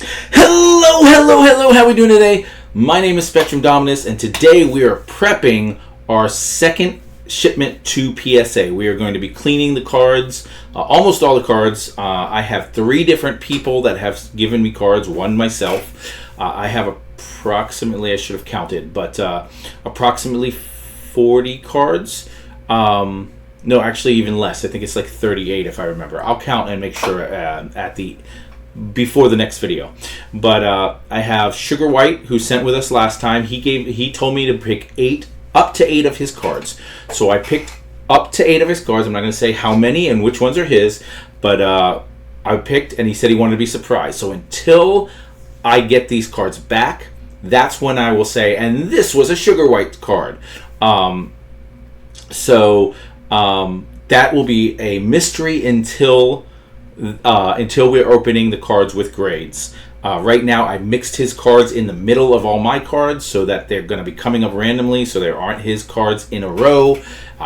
Hello, how are we doing today? My name is Spectrum Dominus, and today we are prepping our second shipment to PSA. We are going to be cleaning the cards, almost all the cards. I have 3 different people that have given me cards, one myself. I have approximately, I should have counted, but approximately 40 cards. No, actually even less. I think it's like 38 if I remember. I'll count and make sure before the next video. But I have Sugar White, who sent with us last time. He told me to pick up to 8 of his cards. So I picked up to 8 of his cards. I'm not going to say how many and which ones are his, but I picked, and he said he wanted to be surprised. So until I get these cards back, that's when I will say, and this was a Sugar White card. That will be a mystery until we're opening the cards with grades. Right now, I mixed his cards in the middle of all my cards so that they're going to be coming up randomly, so there aren't his cards in a row.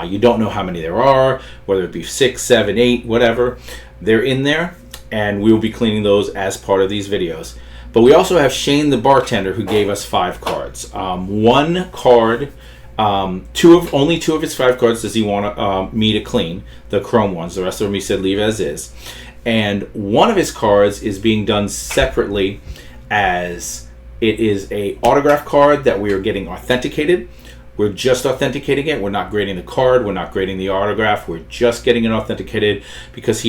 You don't know how many there are, whether it be 6, 7, 8, whatever. They're in there, and we'll be cleaning those as part of these videos. But we also have Shane the bartender, who gave us 5 cards. One card... only 2 of his 5 cards does he want me to clean, the chrome ones. The rest of them he said leave as is. And one of his cards is being done separately, as it is a autograph card that we are getting authenticated. We're just authenticating it. We're not grading the card. We're not grading the autograph. We're just getting it authenticated because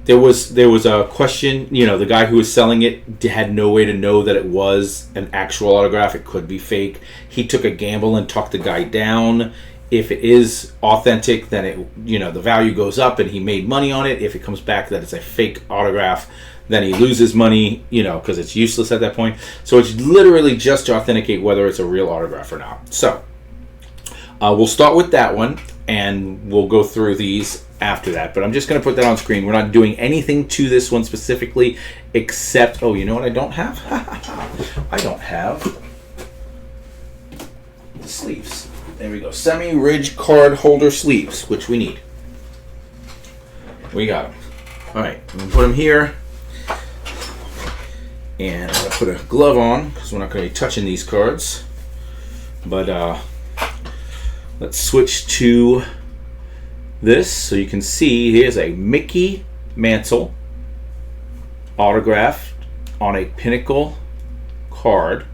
there was a question, the guy who was selling it had no way to know that it was an actual autograph. It could be fake. He took a gamble and talked the guy down. If it is authentic, then the value goes up and he made money on it. If it comes back that it's a fake autograph, then he loses money, because it's useless at that point. So it's literally just to authenticate whether it's a real autograph or not. So we'll start with that one, and we'll go through these after that. But I'm just going to put that on screen. We're not doing anything to this one specifically, except, you know what I don't have? I don't have the sleeves. There we go. Semi-ridge card holder sleeves, which we need. We got them. All right, I'm going to put them here. And I'm going to put a glove on because we're not going to be touching these cards. But let's switch to this so you can see. Here's a Mickey Mantle autograph on a Pinnacle card.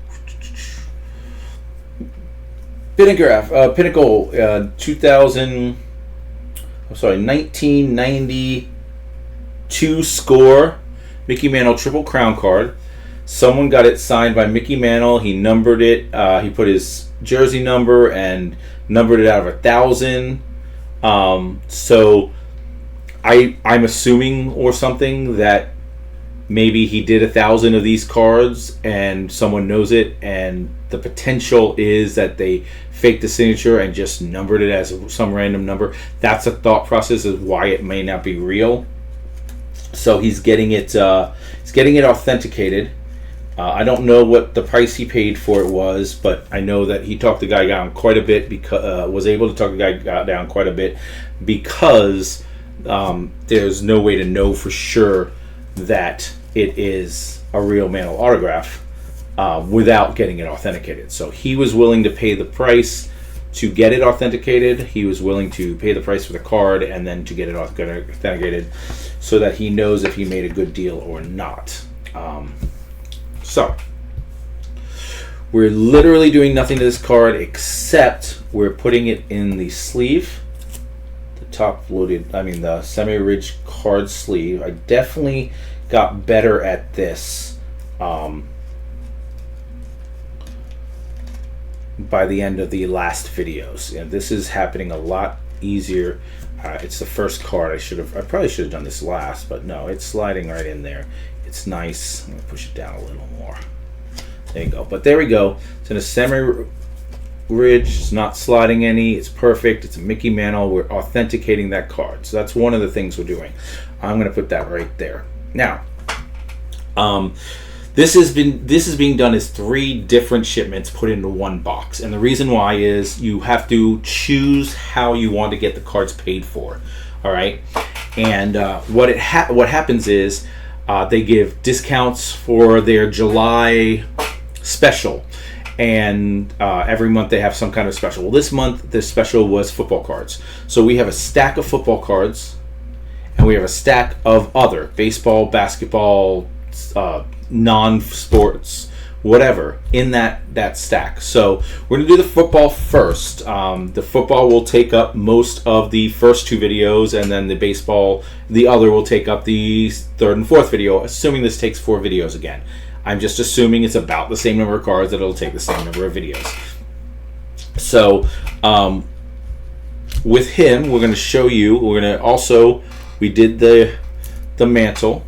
Pinnacle 1992 score Mickey Mantle Triple Crown card. Someone got it signed by Mickey Mantle. He numbered it. He put his jersey number and numbered it out of 1,000. So I'm assuming or something that maybe he did 1,000 of these cards and someone knows it, and the potential is that they faked the signature and just numbered it as some random number. That's a thought process of why it may not be real. So he's getting it authenticated. I don't know what the price he paid for it was, but I know that he talked the guy down quite a bit because was able to talk the guy down quite a bit because there's no way to know for sure that it is a real Mantle autograph without getting it authenticated. So he was willing to pay the price to get it authenticated. He was willing to pay the price for the card and then to get it authenticated so that he knows if he made a good deal or not. So we're literally doing nothing to this card except we're putting it in the sleeve, the semi-ridge card sleeve. I definitely got better at this by the end of the last videos. This is happening a lot easier. It's the first card. I probably should have done this last, but no, it's sliding right in there. It's nice. I'm going to push it down a little more. There you go. But there we go. It's in a semi-ridge. It's not sliding any. It's perfect. It's a Mickey Mantle. We're authenticating that card. So that's one of the things we're doing. I'm going to put that right there. Now, this is being done as 3 different shipments put into one box. And the reason why is you have to choose how you want to get the cards paid for. All right. And what happens is They give discounts for their July special, and every month they have some kind of special. Well, this month the special was football cards. So we have a stack of football cards, and we have a stack of other baseball, basketball, non-sports, whatever in that stack. So we're going to do the football first. The football will take up most of the first two videos, and then the baseball, the other, will take up the third and fourth video, assuming this takes 4 videos again. I'm just assuming it's about the same number of cards, that it'll take the same number of videos. So with him, we're going to show you, we're going to also, we did the mantle.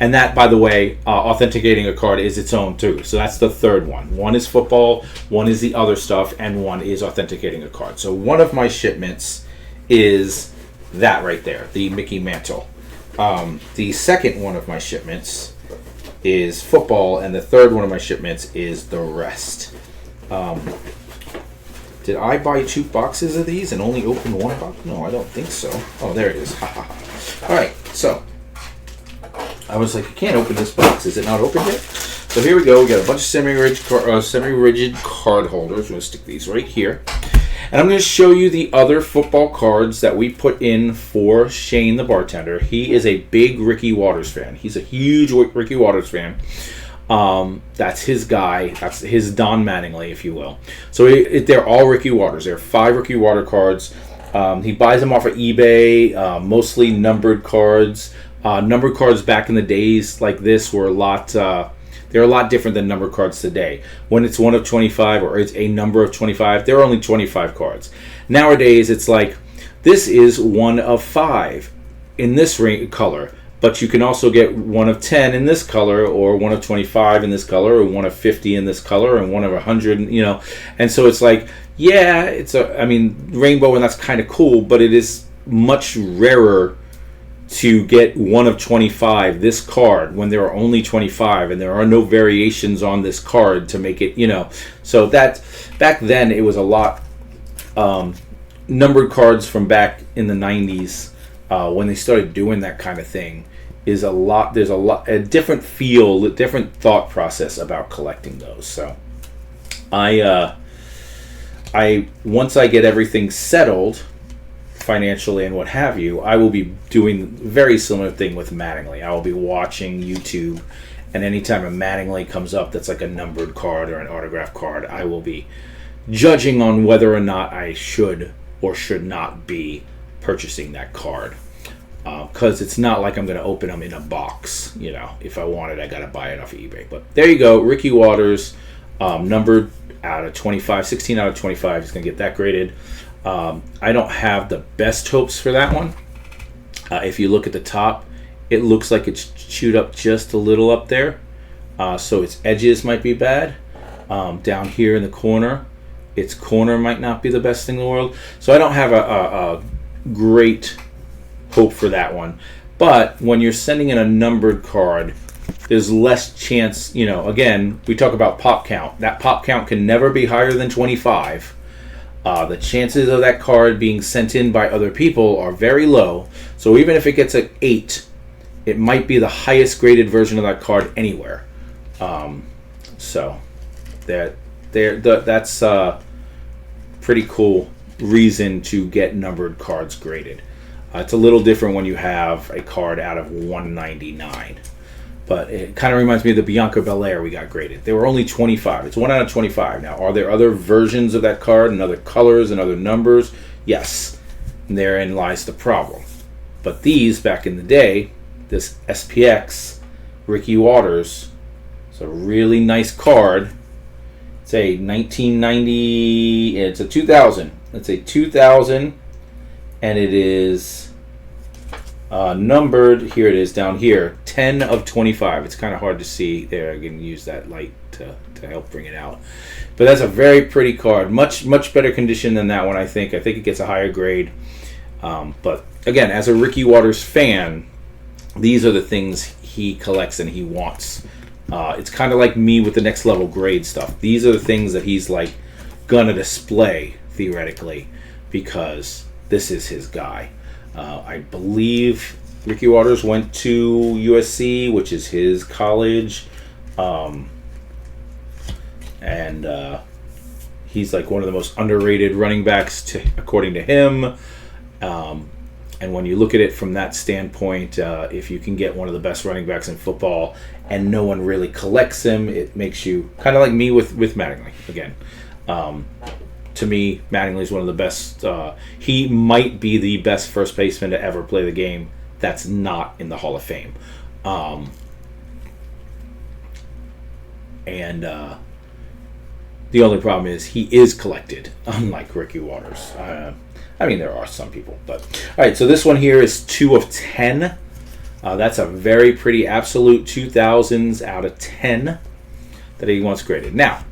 And that, by the way, authenticating a card is its own too. So that's the third one. One is football, one is the other stuff, and one is authenticating a card. So one of my shipments is that right there, the Mickey mantle. The second one of my shipments is football, and the third one of my shipments is the rest. Did I buy 2 boxes of these and only open 1 box? No, I don't think so. Oh, there it is. All right, so I was like, I can't open this box. Is it not open yet? So here we go. We got a bunch of semi-rigid card holders. We're going to stick these right here. And I'm going to show you the other football cards that we put in for Shane the bartender. He is a big Ricky Watters fan. He's a huge Ricky Watters fan. That's his guy. That's his Don Mattingly, if you will. So they're all Ricky Watters. There are 5 Ricky Water cards. He buys them off of eBay, mostly numbered cards. Numbered cards back in the days like this were they're a lot different than number cards today. When it's 1 of 25 or it's a number of 25, there are only 25 cards. Nowadays, it's like, this is 1 of 5 in this color, but you can also get 1 of 10 in this color, or 1 of 25 in this color, or 1 of 50 in this color, and 1 of 100, And so it's like, yeah, rainbow, and that's kind of cool, but it is much rarer to get 1 of 25 this card when there are only 25 and there are no variations on this card to make it, so that back then it was a lot. Numbered cards from back in the 90s, when they started doing that kind of thing, there's a different feel, a different thought process about collecting those. So I once I get everything settled financially and what have you, I will be doing a very similar thing with Mattingly. I will be watching YouTube, and anytime a Mattingly comes up that's like a numbered card or an autograph card, I will be judging on whether or not I should or should not be purchasing that card. Because it's not like I'm going to open them in a box. If I want it, I got to buy it off of eBay. But there you go, Ricky Watters, numbered out of 25, 16 out of 25. He's going to get that graded. I don't have the best hopes for that one. If you look at the top, it looks like it's chewed up just a little up there. So its edges might be bad. Down here in the corner, its corner might not be the best thing in the world. So I don't have a great hope for that one. But when you're sending in a numbered card, there's less chance, again, we talk about pop count. That pop count can never be higher than 25. The chances of that card being sent in by other people are very low. So even if it gets an 8, it might be the highest graded version of that card anywhere. So that's a pretty cool reason to get numbered cards graded. It's a little different when you have a card out of 199. But it kind of reminds me of the Bianca Belair we got graded. They were only 25. It's 1 out of 25. Now, are there other versions of that card and other colors and other numbers? Yes. And therein lies the problem. But these, back in the day, this SPX Ricky Watters, it's a really nice card. It's a 1990, it's a 2000. It's a 2000, and it is numbered, here it is down here, 10 of 25. It's kind of hard to see there. I can use that light to help bring it out. But that's a very pretty card. Much better condition than that one, I think. I think it gets a higher grade. But again, as a Ricky Watters fan, these are the things he collects and he wants. It's kind of like me with the next level grade stuff. These are the things that he's like gonna display theoretically because this is his guy. I believe Ricky Waters went to USC, which is his college. And he's like one of the most underrated running backs, according to him. And when you look at it from that standpoint, if you can get one of the best running backs in football and no one really collects him, it makes you kind of like me with Mattingly again. To me, Mattingly is one of the best. He might be the best first baseman to ever play the game. That's not in the Hall of Fame. And the only problem is he is collected, unlike Ricky Waters. I mean, there are some people, but all right. So this one here is 2 of 10. That's a very pretty absolute 2000s out of 10 that he wants graded. Now,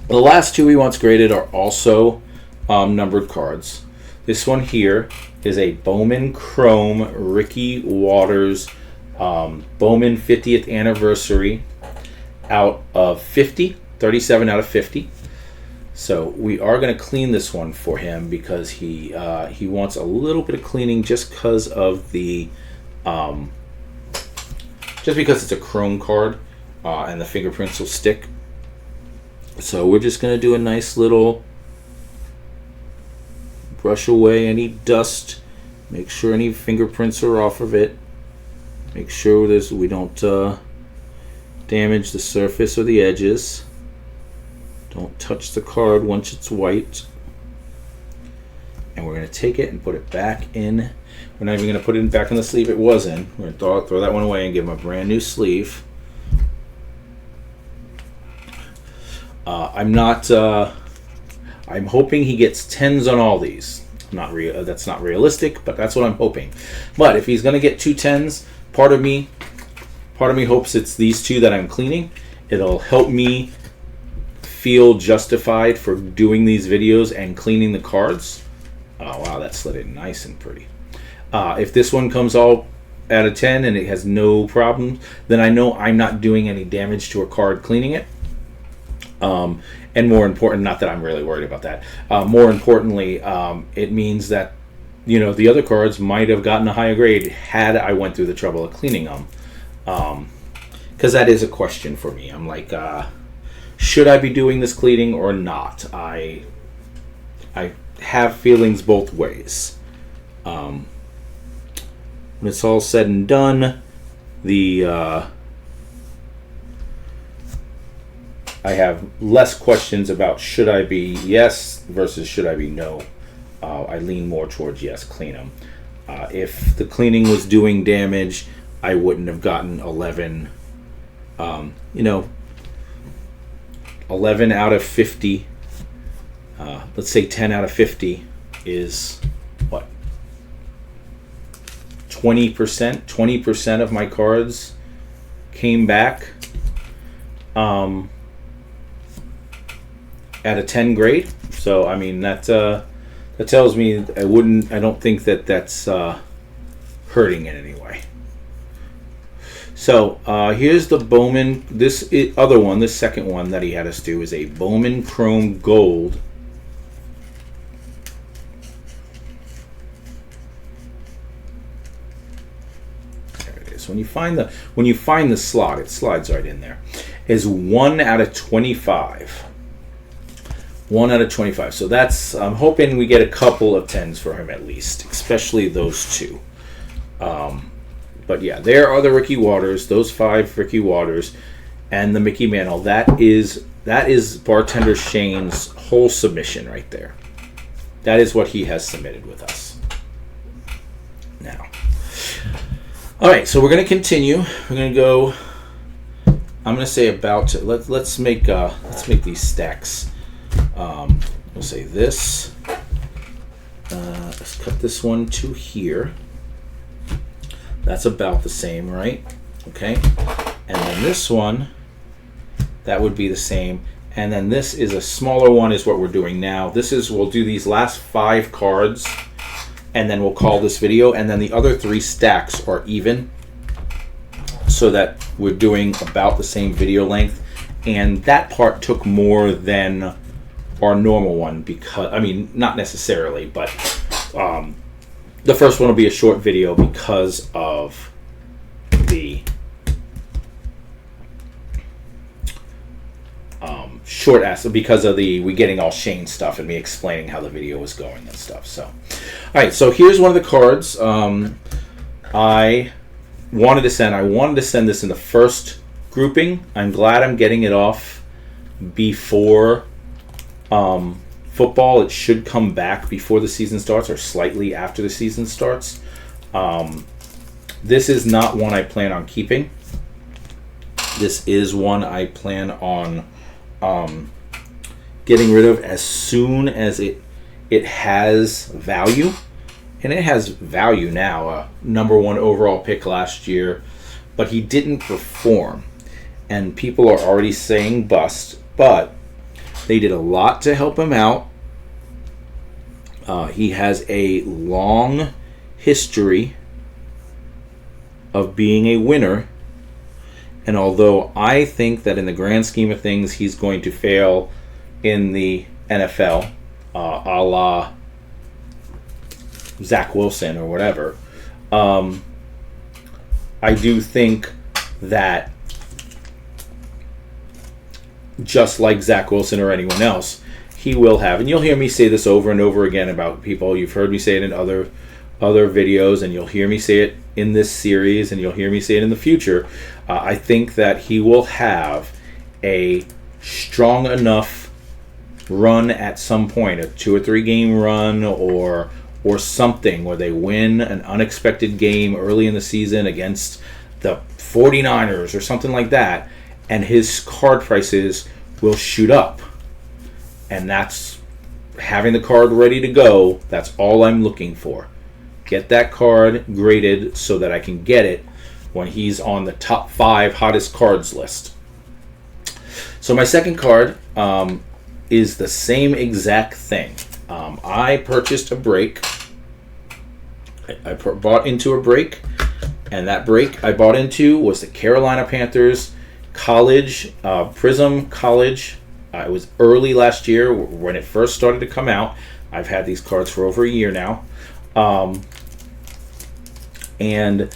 the last 2 he wants graded are also numbered cards. This one here is a Bowman Chrome Ricky Waters Bowman 50th anniversary out of 50, 37 out of 50. So we are going to clean this one for him because he wants a little bit of cleaning just because of the just because it's a chrome card and the fingerprints will stick. So we're just going to do a nice little brush away any dust, make sure any fingerprints are off of it, make sure we don't damage the surface or the edges. Don't touch the card once it's white. And we're going to take it and put it back in. We're not even going to put it back in the sleeve it was in. We're going to throw that one away and give him a brand new sleeve. I'm hoping he gets 10s on all these. That's not realistic, but that's what I'm hoping. But if he's going to get 2 10s, part of me hopes it's these 2 that I'm cleaning. It'll help me feel justified for doing these videos and cleaning the cards. Oh wow, that slid in nice and pretty. If this one comes all out of 10 and it has no problems, then I know I'm not doing any damage to a card cleaning it. And more important, not that I'm really worried about that. More importantly, it means that the other cards might have gotten a higher grade had I went through the trouble of cleaning them. Because that is a question for me. I'm like, should I be doing this cleaning or not? I have feelings both ways. When it's all said and done, I have less questions about should I be yes versus should I be no. I lean more towards yes, clean them. If the cleaning was doing damage, I wouldn't have gotten 11. 11 out of 50. Let's say 10 out of 50 is what? 20%. 20% of my cards came back at a 10 grade. So I mean that tells me I don't think that's hurting in any way. So here's the Bowman. This second one that he had us do is a Bowman Chrome Gold. There it is. When you find the slot, it slides right in there. Is 1 out of 25. 1 out of 25. So I'm hoping we get a couple of 10s for him at least, especially those 2. But yeah, there are the Ricky Waters, those 5 Ricky Waters, and the Mickey Mantle. That is Bartender Shane's whole submission right there. That is what he has submitted with us. Now, all right, so we're going to continue. We're going to go. I'm going to say about. Let's make these stacks. We'll say this. Let's cut this one to here. That's about the same, right? Okay. And then this one, that would be the same. And then this is a smaller one is what we're doing now. We'll do these last 5 cards and then we'll call this video. And then the other 3 stacks are even so that we're doing about the same video length. And that part took more than our normal one because, not necessarily, but the first one will be a short video because of the because of the we getting all Shane stuff and me explaining how the video was going and stuff. So, all right. So here's one of the cards. I wanted to send this in the first grouping. I'm glad I'm getting it off before football. It should come back before the season starts or slightly after the season starts. This is not one I plan on keeping. This is one I plan on getting rid of as soon as it has value. And it has value now. Number 1 overall pick last year. But he didn't perform. And people are already saying bust. But they did a lot to help him out. He has a long history of being a winner. And although I think that in the grand scheme of things, he's going to fail in the NFL, a la Zach Wilson or whatever, I do think that just like Zach Wilson or anyone else, he will have, and you'll hear me say this over and over again about people. You've heard me say it in other videos, and you'll hear me say it in this series, and you'll hear me say it in the future. I think that he will have a strong enough run at some point, a 2 or 3 game run or something where they win an unexpected game early in the season against the 49ers or something like that, and his card prices will shoot up. And that's having the card ready to go. That's all I'm looking for. Get that card graded so that I can get it when he's on the top 5 hottest cards list. So my second card is the same exact thing. I purchased a break. I bought into a break, and that break I bought into was the Carolina Panthers College, Prism College. It was early last year when it first started to come out. I've had these cards for over a year now. And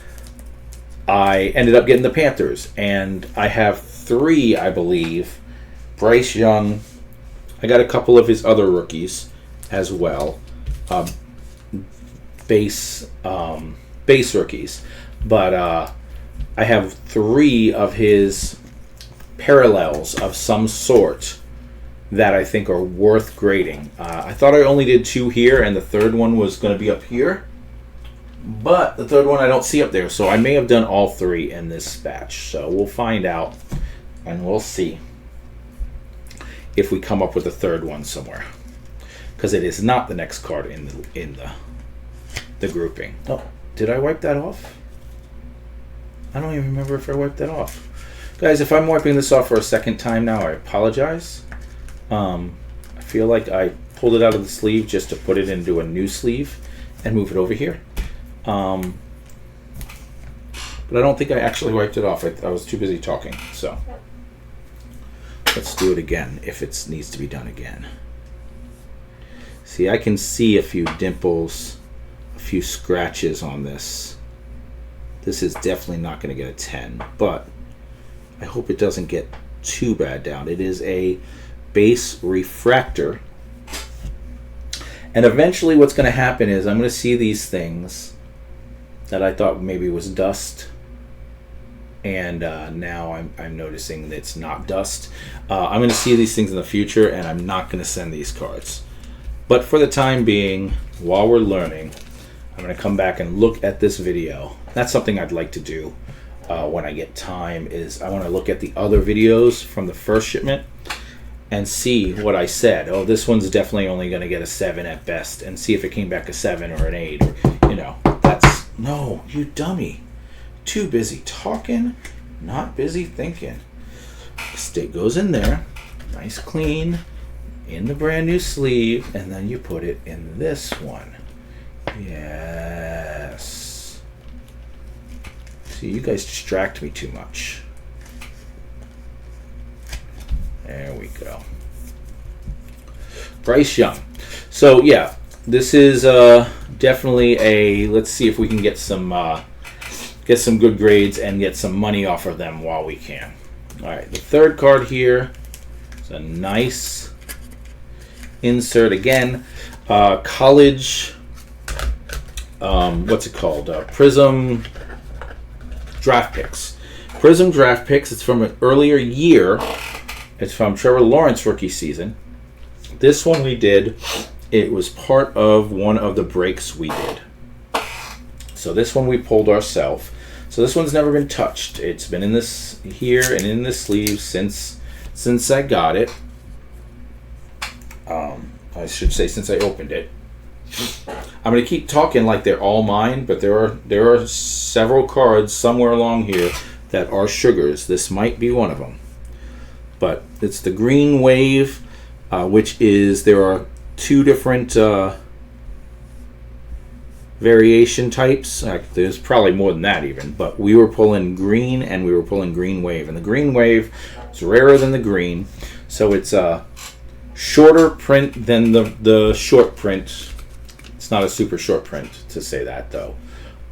I ended up getting the Panthers. And I have 3, I believe. Bryce Young. I got a couple of his other rookies as well. Base rookies. But I have 3 of his parallels of some sort that I think are worth grading. I thought I only did 2 here, and the third one was going to be up here. But the third one I don't see up there, so I may have done all 3 in this batch. So we'll find out, and we'll see if we come up with a third one somewhere. Because it is not the next card in the grouping. Oh, did I wipe that off? I don't even remember if I wiped that off. Guys, if I'm wiping this off for a second time now, I apologize. I feel like I pulled it out of the sleeve just to put it into a new sleeve and move it over here. But I don't think I actually wiped it off. I was too busy talking. So let's do it again if it needs to be done again. See, I can see a few dimples, a few scratches on this. This is definitely not going to get a 10, but I hope it doesn't get too bad down. It is a base refractor. And eventually what's going to happen is I'm going to see these things that I thought maybe was dust. And now I'm noticing that it's not dust. I'm going to see these things in the future, and I'm not going to send these cards. But for the time being, while we're learning, I'm going to come back and look at this video. That's something I'd like to do when I get time, is I want to look at the other videos from the first shipment and see what I said. Oh, this one's definitely only going to get a 7 at best, and see if it came back a 7 or an 8. Or, that's... No, you dummy. Too busy talking, not busy thinking. Stick goes in there, nice clean, in the brand new sleeve, and then you put it in this one. Yes. See, you guys distract me too much. There we go. Bryce Young. So yeah, this is definitely a, let's see if we can get some good grades and get some money off of them while we can. All right, the third card here is a nice insert again. College, what's it called? Prism draft picks. Prism draft picks. It's from an earlier year. It's from Trevor Lawrence rookie season. This one we did, it was part of one of the breaks we did. So this one we pulled ourselves. So this one's never been touched. It's been in this here and in this sleeve since I got it. I should say since I opened it. I'm going to keep talking like they're all mine, but there are several cards somewhere along here that are sugars. This might be one of them. But it's the Green Wave, which is, there are two different variation types. There's probably more than that even, but we were pulling green and we were pulling Green Wave. And the Green Wave is rarer than the green, so it's a shorter print than the short print. It's not a super short print to say that though.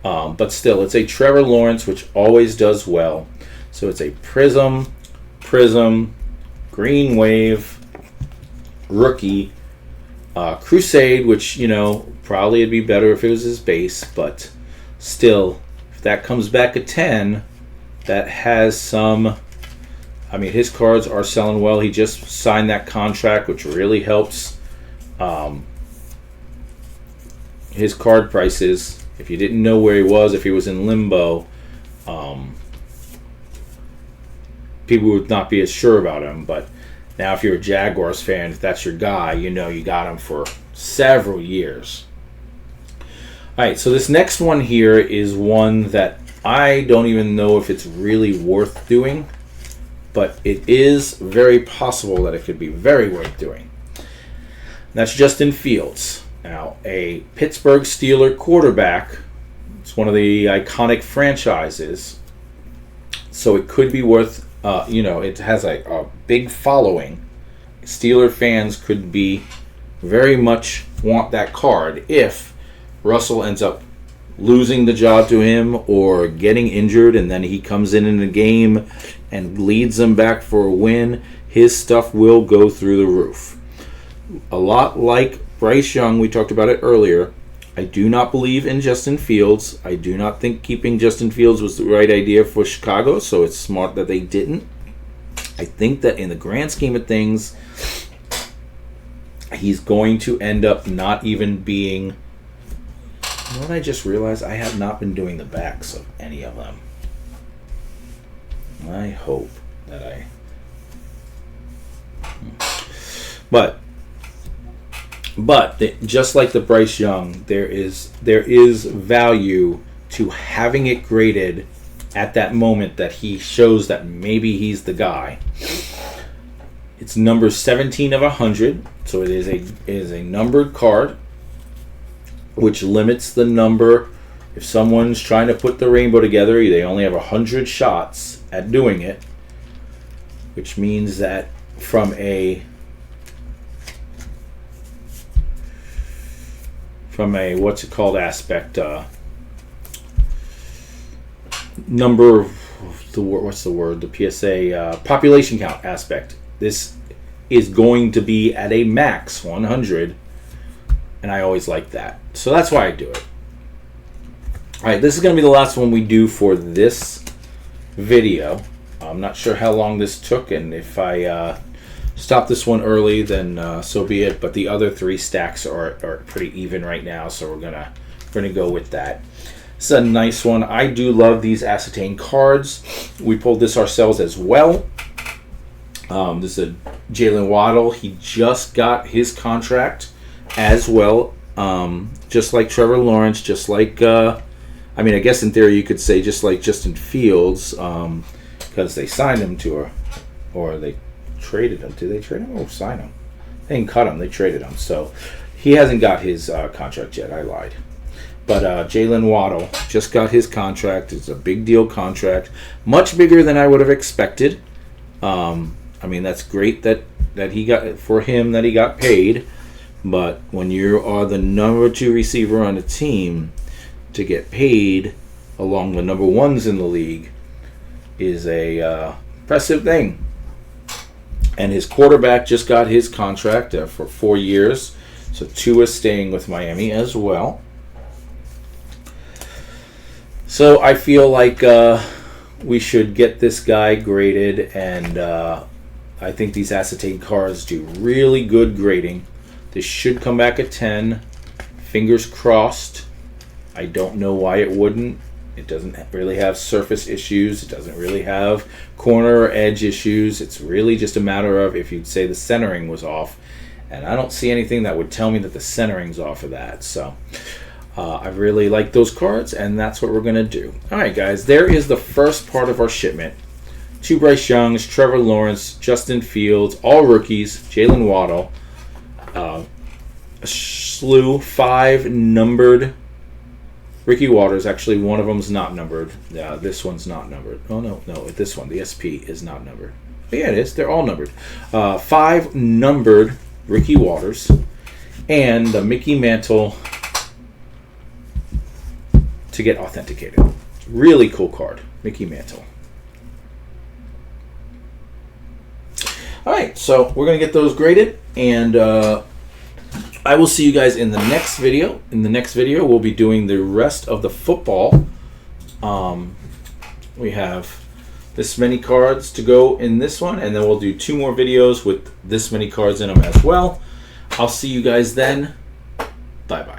But still, it's a Trevor Lawrence, which always does well. So it's a Prism, Green Wave, Rookie, Crusade, which, you know, probably it'd be better if it was his base, but still, if that comes back at 10, that has some, I mean, his cards are selling well. He just signed that contract, which really helps his card prices. If you didn't know where he was, if he was in limbo, people would not be as sure about him. But now if you're a Jaguars fan, if that's your guy, you know you got him for several years. All right, so this next one here is one that I don't even know if it's really worth doing, but it is very possible that it could be very worth doing. And that's Justin Fields. Now, a Pittsburgh Steelers quarterback. It's one of the iconic franchises, so it could be worth, it has a big following. Steeler fans could be very much want that card if Russell ends up losing the job to him or getting injured, and then he comes in a game and leads them back for a win. His stuff will go through the roof. A lot like Bryce Young, we talked about it earlier. I do not believe in Justin Fields. I do not think keeping Justin Fields was the right idea for Chicago, so it's smart that they didn't. I think that in the grand scheme of things, he's going to end up not even being... You know what I just realized? I have not been doing the backs of any of them. I hope that I... But just like the Bryce Young, there is value to having it graded at that moment that he shows that maybe he's the guy. It's number 17 of 100, so it is a numbered card, which limits the number. If someone's trying to put the rainbow together, they only have 100 shots at doing it, which means that from a what's it called aspect, number, what's the word, the PSA population count aspect, this is going to be at a max 100, and I always like that, so that's why I do it. All right, this is going to be the last one we do for this video. I'm not sure how long this took, and if I stop this one early, then so be it. But the other three stacks are pretty even right now, so we're gonna go with that. It's a nice one. I do love these Ascertain cards. We pulled this ourselves as well. This is a Jalen Waddle. He just got his contract as well, just like Trevor Lawrence, just like I guess in theory you could say just like Justin Fields, because they signed him to or they traded him. Did they trade him or sign him? They didn't cut him. They traded him. So he hasn't got his contract yet. I lied. But Jalen Waddle just got his contract. It's a big deal contract. Much bigger than I would have expected. That's great that he got, for him, that he got paid. But when you are the number 2 receiver on a team, to get paid along the number 1s in the league is a impressive thing. And his quarterback just got his contract for 4 years. So Tua is staying with Miami as well. So I feel like we should get this guy graded, and I think these acetate cards do really good grading. This should come back at 10. Fingers crossed. I don't know why it wouldn't. It doesn't really have surface issues. It doesn't really have corner or edge issues. It's really just a matter of if you'd say the centering was off. And I don't see anything that would tell me that the centering's off of that. So I really like those cards, and that's what we're going to do. All right, guys, there is the first part of our shipment. 2 Bryce Youngs, Trevor Lawrence, Justin Fields, all rookies, Jalen Waddle, a slew, 5 numbered Ricky Waters. Actually, one of them's not numbered. This one's not numbered. Oh, no, this one, the SP, is not numbered. But yeah, it is. They're all numbered. 5 numbered Ricky Waters, and the Mickey Mantle to get authenticated. Really cool card, Mickey Mantle. All right, so we're going to get those graded, and I will see you guys in the next video. In the next video, we'll be doing the rest of the football. We have this many cards to go in this one, and then we'll do 2 more videos with this many cards in them as well. I'll see you guys then. Bye-bye.